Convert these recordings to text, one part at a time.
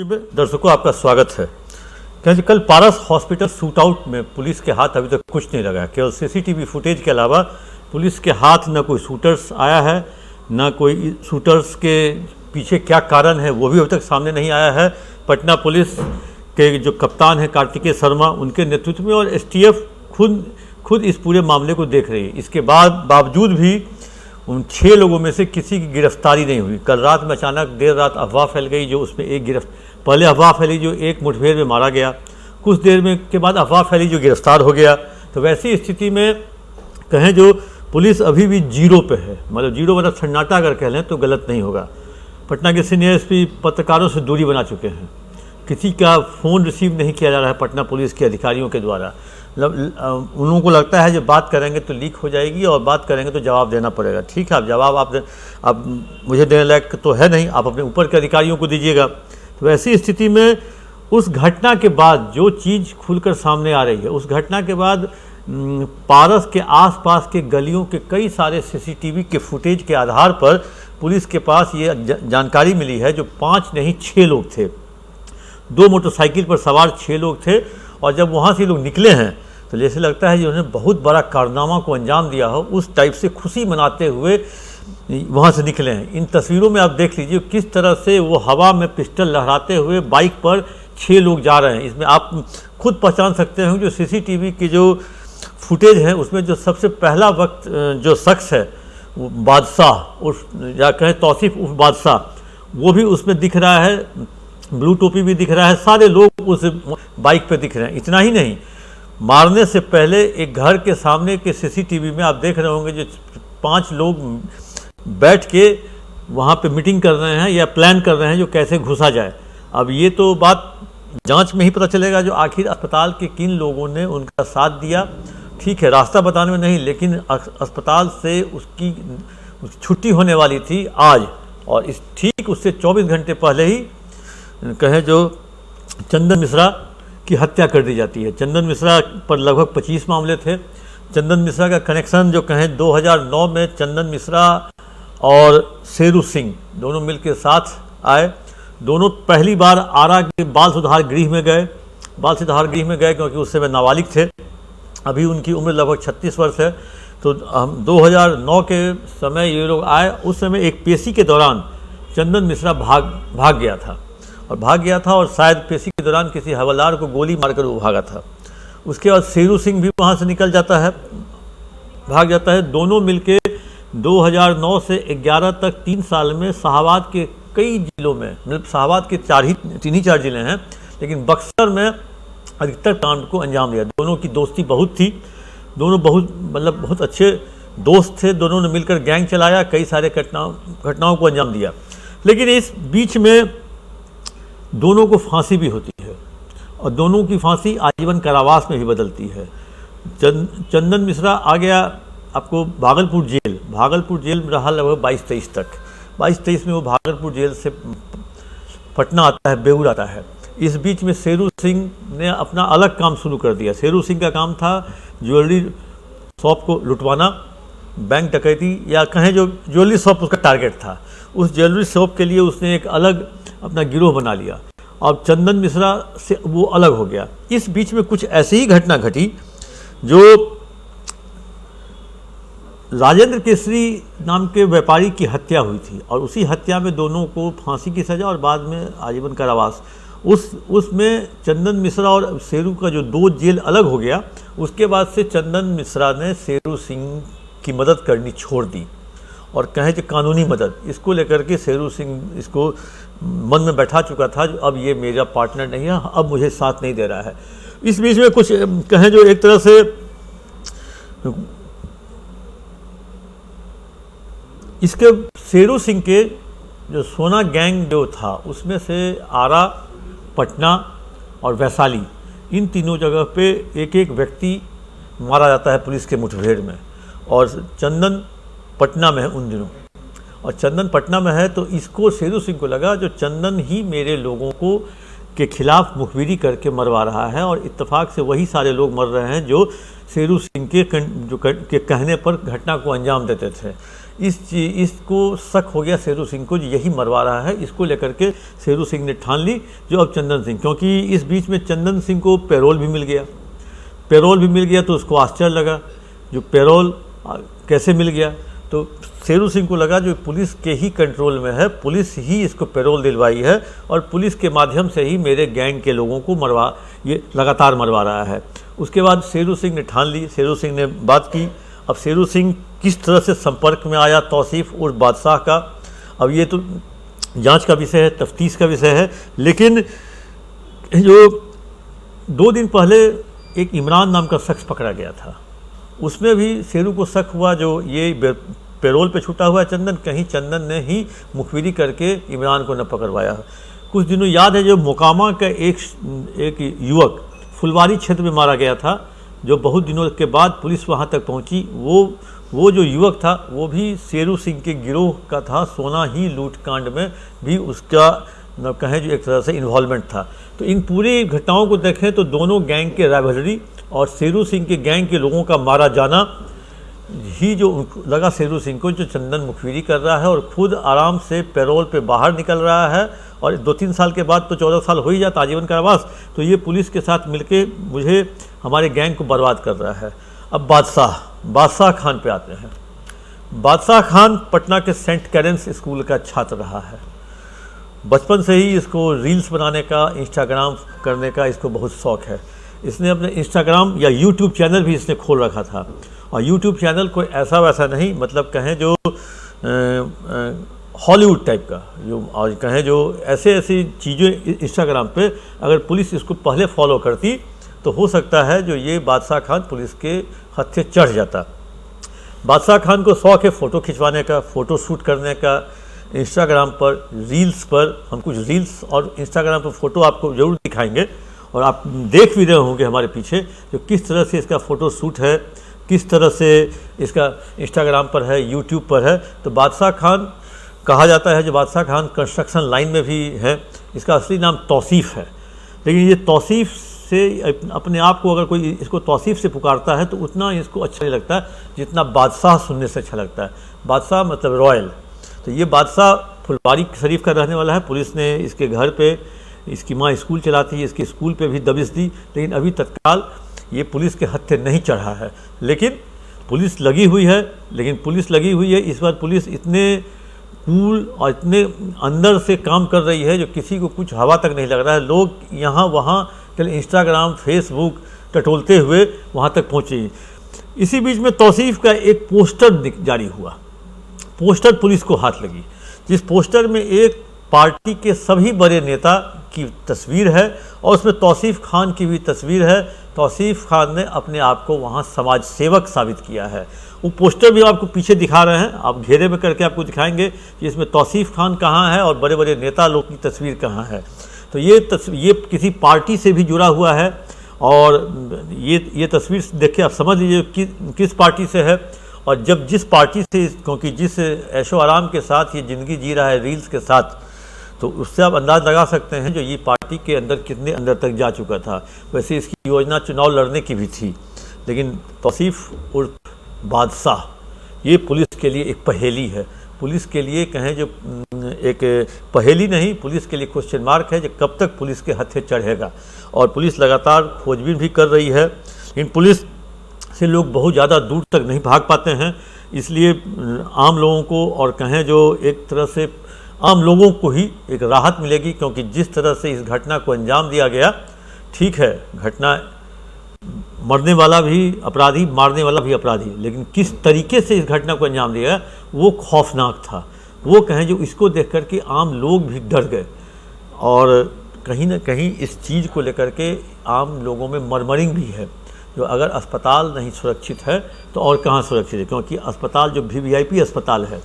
में दर्शकों आपका स्वागत है। कहें कल पारस हॉस्पिटल शूटआउट में पुलिस के हाथ अभी तक कुछ नहीं लगा है। केवल सीसीटीवी फुटेज के अलावा पुलिस के हाथ न कोई शूटर्स आया है, न कोई शूटर्स के पीछे क्या कारण है वो भी अभी तक सामने नहीं आया है। पटना पुलिस के जो कप्तान है कार्तिकेय शर्मा, उनके नेतृत्व में और एसटीएफ खुद इस पूरे मामले को देख रही है। इसके बावजूद भी उन 6 लोगों में से किसी की गिरफ्तारी नहीं हुई। कल रात में अचानक देर रात अफवाह फैल गई, जो उसमें पहले अफवाह फैली जो एक मुठभेड़ में मारा गया, कुछ देर में के बाद अफवाह फैली जो गिरफ्तार हो गया। तो वैसी स्थिति में कहें जो पुलिस अभी भी जीरो पे है, मतलब जीरो मतलब सन्नाटा अगर कह लें तो गलत नहीं होगा। पटना के सीनियर एसपी पत्रकारों से दूरी बना चुके हैं, किसी का फ़ोन रिसीव नहीं किया जा रहा है पटना पुलिस के अधिकारियों के द्वारा। उन लोगों को लगता है जब बात करेंगे तो लीक हो जाएगी और बात करेंगे तो जवाब देना पड़ेगा। ठीक है, आप जवाब आप मुझे देने लायक तो है नहीं, आप अपने ऊपर के अधिकारियों को दीजिएगा। तो ऐसी स्थिति में उस घटना के बाद जो चीज़ खुलकर सामने आ रही है, उस घटना के बाद पारस के आसपास के गलियों के कई सारे सीसीटीवी के फुटेज के आधार पर पुलिस के पास ये जानकारी मिली है जो 5 नहीं 6 लोग थे, 2 मोटरसाइकिल पर सवार 6 लोग थे। और जब वहाँ से लोग निकले हैं तो जैसे लगता है कि उन्होंने बहुत बड़ा कारनामा को अंजाम दिया हो, उस टाइप से खुशी मनाते हुए वहाँ से निकले हैं। इन तस्वीरों में आप देख लीजिए किस तरह से वो हवा में पिस्टल लहराते हुए बाइक पर 6 लोग जा रहे हैं। इसमें आप खुद पहचान सकते हैं जो सीसीटीवी की जो फुटेज है उसमें जो सबसे पहला वक्त जो शख्स है वो बादशाह उस या कहें तौसीफ उर्फ बादशाह, वो भी उसमें दिख रहा है, ब्लू टोपी भी दिख रहा है, सारे लोग उस बाइक पे दिख रहे हैं। इतना ही नहीं, मारने से पहले एक घर के सामने के सीसीटीवी में आप देख रहे होंगे जो 5 लोग बैठ के वहाँ पे मीटिंग कर रहे हैं या प्लान कर रहे हैं जो कैसे घुसा जाए। अब ये तो बात जांच में ही पता चलेगा जो आखिर अस्पताल के किन लोगों ने उनका साथ दिया। ठीक है, रास्ता बताने में नहीं, लेकिन अस्पताल से उसकी छुट्टी होने वाली थी आज, और इस ठीक उससे 24 घंटे पहले ही कहें जो चंदन मिश्रा की हत्या कर दी जाती है। चंदन मिश्रा पर लगभग 25 मामले थे। चंदन मिश्रा का कनेक्शन जो कहें 2009 में चंदन मिश्रा और शेरू सिंह दोनों मिलकर साथ आए। दोनों पहली बार आरा के बाल सुधार गृह में गए क्योंकि उस समय नाबालिग थे, अभी उनकी उम्र लगभग 36 वर्ष है। तो हम 2009 के समय ये लोग आए। उस समय एक पेशी के दौरान चंदन मिश्रा भाग गया था और शायद पेशी के दौरान किसी हवलदार को गोली मारकर वो भागा था। उसके बाद शेरू सिंह भी वहाँ से भाग जाता है। दोनों मिलके 2009 से 11 तक 3 साल में शाहाबाद के कई जिलों में, मतलब शाहाबाद के 3 ही 4 जिले हैं, लेकिन बक्सर में अधिकतर कांड को अंजाम दिया। दोनों की दोस्ती बहुत थी, दोनों बहुत अच्छे दोस्त थे। दोनों ने मिलकर गैंग चलाया, कई सारे घटनाओं को अंजाम दिया। लेकिन इस बीच में दोनों को फांसी भी होती है और दोनों की फांसी आजीवन कारावास में भी बदलती है। चंदन मिश्रा आ गया आपको भागलपुर जेल में रहा लगभग 22-23 तक। 22-23 में वो भागलपुर जेल से पटना आता है, बेऊर आता है। इस बीच में शेरू सिंह ने अपना अलग काम शुरू कर दिया। शेरू सिंह का काम था ज्वेलरी शॉप को लुटवाना, बैंक डकैती, या कहें जो ज्वेलरी शॉप उसका टारगेट था। उस ज्वेलरी शॉप के लिए उसने एक अलग अपना गिरोह बना लिया और चंदन मिश्रा से वो अलग हो गया। इस बीच में कुछ ऐसी ही घटना घटी जो राजेंद्र केसरी नाम के व्यापारी की हत्या हुई थी और उसी हत्या में दोनों को फांसी की सज़ा और बाद में आजीवन कारावास। उसमें चंदन मिश्रा और शेरू का जो 2 जेल अलग हो गया, उसके बाद से चंदन मिश्रा ने शेरू सिंह की मदद करनी छोड़ दी और कहें कि कानूनी मदद, इसको लेकर के शेरू सिंह इसको मन में बैठा चुका था, अब ये मेरा पार्टनर नहीं है, अब मुझे साथ नहीं दे रहा है। इस बीच में कुछ कहें जो एक तरह से इसके शेरू सिंह के जो सोना गैंग जो था उसमें से आरा, पटना और वैशाली, इन तीनों जगह पे एक व्यक्ति मारा जाता है पुलिस के मुठभेड़ में, और चंदन पटना में है उन दिनों। और चंदन पटना में है तो इसको शेरू सिंह को लगा जो चंदन ही मेरे लोगों को के खिलाफ मुखबिरी करके मरवा रहा है, और इत्तेफाक से वही सारे लोग मर रहे हैं जो शेरू सिंह के कहने पर घटना को अंजाम देते थे। इसको शक हो गया शेरू सिंह को, जो यही मरवा रहा है। इसको लेकर के शेरू सिंह ने ठान ली जो अब चंदन सिंह, क्योंकि इस बीच में चंदन सिंह को पैरोल भी मिल गया, तो उसको आश्चर्य लगा जो पैरोल कैसे मिल गया। तो शेरू सिंह को लगा जो पुलिस के ही कंट्रोल में है, पुलिस ही इसको पैरोल दिलवाई है, और पुलिस के माध्यम से ही मेरे गैंग के लोगों को ये लगातार मरवा रहा है। उसके बाद शेरू सिंह ने ठान ली, शेरू सिंह ने बात की। अब शेरू सिंह किस तरह से संपर्क में आया तौसीफ उर्फ बादशाह का, अब ये तो जांच का विषय है, तफ्तीश का विषय है। लेकिन जो 2 दिन पहले एक इमरान नाम का शख्स पकड़ा गया था, उसमें भी शेरू को शक हुआ जो ये पैरोल पे छूटा हुआ है चंदन, कहीं चंदन ने ही मुखबिरी करके इमरान को न पकड़वाया। कुछ दिनों याद है जो मोकामा का एक युवक फुलवारी क्षेत्र में मारा गया था, जो बहुत दिनों के बाद पुलिस वहां तक पहुंची। वो जो युवक था वो भी शेरू सिंह के गिरोह का था, सोना ही लूट कांड में भी उसका कहें जो एक तरह से इन्वॉल्वमेंट था। तो इन पूरी घटनाओं को देखें तो दोनों गैंग के राइवलरी और शेरू सिंह के गैंग के लोगों का मारा जाना ही जो लगा शेरू सिंह को, जो चंदन मुखबिरी कर रहा है और खुद आराम से पैरोल पे बाहर निकल रहा है, और 2-3 साल के बाद तो 14 साल हो ही जाता आजीवन कारावास, तो ये पुलिस के साथ मिलके मुझे हमारे गैंग को बर्बाद कर रहा है। अब बादशाह खान पे आते हैं। बादशाह खान पटना के सेंट कैरेंस स्कूल का छात्र रहा है। बचपन से ही इसको रील्स बनाने का, इंस्टाग्राम करने का इसको बहुत शौक़ है। इसने अपने इंस्टाग्राम या यूट्यूब चैनल भी इसने खोल रखा था, और यूट्यूब चैनल कोई ऐसा वैसा नहीं, मतलब कहें जो हॉलीवुड टाइप का, जो और कहें जो ऐसी चीज़ें इंस्टाग्राम पे अगर पुलिस इसको पहले फॉलो करती तो हो सकता है जो ये बादशाह खान पुलिस के हत्थे चढ़ जाता। बादशाह खान को शौक़ है फ़ोटो खिंचवाने का, फ़ोटो शूट करने का। इंस्टाग्राम पर रील्स पर हम कुछ रील्स और इंस्टाग्राम पर फ़ोटो आपको ज़रूर दिखाएंगे, और आप देख भी रहे होंगे हमारे पीछे जो किस तरह से इसका फ़ोटो शूट है, किस तरह से इसका इंस्टाग्राम पर है, यूट्यूब पर है। तो बादशाह खान कहा जाता है, जो बादशाह खान कंस्ट्रक्शन लाइन में भी है। इसका असली नाम तौसीफ़ है, लेकिन ये तौसीफ़ से अपने आप को अगर कोई इसको तौसीफ़ से पुकारता है तो उतना इसको अच्छा नहीं लगता जितना बादशाह सुनने से अच्छा लगता है। बादशाह मतलब रॉयल। तो ये बादशाह फुलवारी शरीफ का रहने वाला है। पुलिस ने इसके घर पे, इसकी माँ स्कूल चलाती है, इसके स्कूल पे भी दबिश दी, लेकिन अभी तत्काल ये पुलिस के हत्थे नहीं चढ़ा है। लेकिन पुलिस लगी हुई है। इस बार पुलिस इतने कूल और इतने अंदर से काम कर रही है जो किसी को कुछ हवा तक नहीं लग रहा है। लोग यहाँ वहाँ चल इंस्टाग्राम फेसबुक टटोलते हुए वहाँ तक पहुँचे। इसी बीच में तौसीफ़ का एक पोस्टर जारी हुआ। पोस्टर पुलिस को हाथ लगी, जिस पोस्टर में एक पार्टी के सभी बड़े नेता की तस्वीर है और उसमें तौसीफ़ खान की भी तस्वीर है। तौसीफ़ खान ने अपने आप को वहाँ समाज सेवक साबित किया है। वो पोस्टर भी आपको पीछे दिखा रहे हैं, आप घेरे में करके आपको दिखाएंगे कि इसमें तौसीफ़ खान कहाँ है और बड़े बड़े नेता लोग की तस्वीर कहाँ है। तो ये किसी पार्टी से भी जुड़ा हुआ है, और ये तस्वीर देख के आप समझ लीजिए किस पार्टी से है। और जब जिस पार्टी से, क्योंकि जिस ऐशो आराम के साथ ये ज़िंदगी जी रहा है रील्स के साथ, तो उससे आप अंदाज़ लगा सकते हैं जो ये पार्टी के अंदर कितने अंदर तक जा चुका था। वैसे इसकी योजना चुनाव लड़ने की भी थी, लेकिन तौसीफ़ उर्फ बादशाह ये पुलिस के लिए एक पहेली है। पुलिस के लिए कहें जो एक पहेली नहीं, पुलिस के लिए क्वेश्चन मार्क है, जो कब तक पुलिस के हत्थे चढ़ेगा। और पुलिस लगातार खोजबीन भी कर रही है, लेकिन पुलिस से लोग बहुत ज़्यादा दूर तक नहीं भाग पाते हैं। इसलिए आम लोगों को, और कहें जो एक तरह से आम लोगों को ही एक राहत मिलेगी, क्योंकि जिस तरह से इस घटना को अंजाम दिया गया, ठीक है घटना मरने वाला भी अपराधी, मारने वाला भी अपराधी, लेकिन किस तरीके से इस घटना को अंजाम दिया वो खौफनाक था। वो कहें जो इसको देख कर के आम लोग भी डर गए, और कहीं ना कहीं इस चीज़ को लेकर के आम लोगों में मरमरिंग भी है, जो अगर अस्पताल नहीं सुरक्षित है तो और कहाँ सुरक्षित है। क्योंकि अस्पताल जो वीवीआईपी अस्पताल है,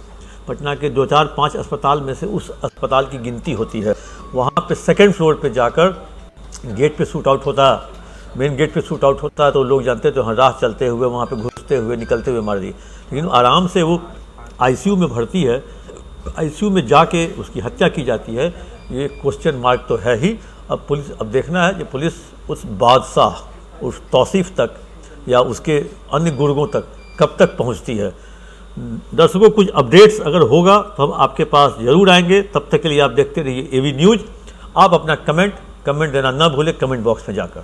पटना के 2, 4, 5 अस्पताल में से उस अस्पताल की गिनती होती है। वहाँ पे 2nd फ्लोर पे जाकर गेट पे शूट आउट होता, मेन गेट पे शूट आउट होता है, तो लोग जानते तो हाँ राह चलते हुए वहाँ पे घुसते हुए निकलते हुए मार दी। लेकिन आराम से वो आईसीयू में भर्ती है, आईसीयू में जाके उसकी हत्या की जाती है। ये क्वेश्चन मार्क तो है ही। अब देखना है कि पुलिस उस बादशाह, उस तौसीफ तक या उसके अन्य गुर्गों तक कब तक पहुंचती है। दर्शकों, कुछ अपडेट्स अगर होगा तो हम आपके पास ज़रूर आएंगे। तब तक के लिए आप देखते रहिए AV न्यूज़। आप अपना कमेंट देना ना भूलें कमेंट बॉक्स में जाकर।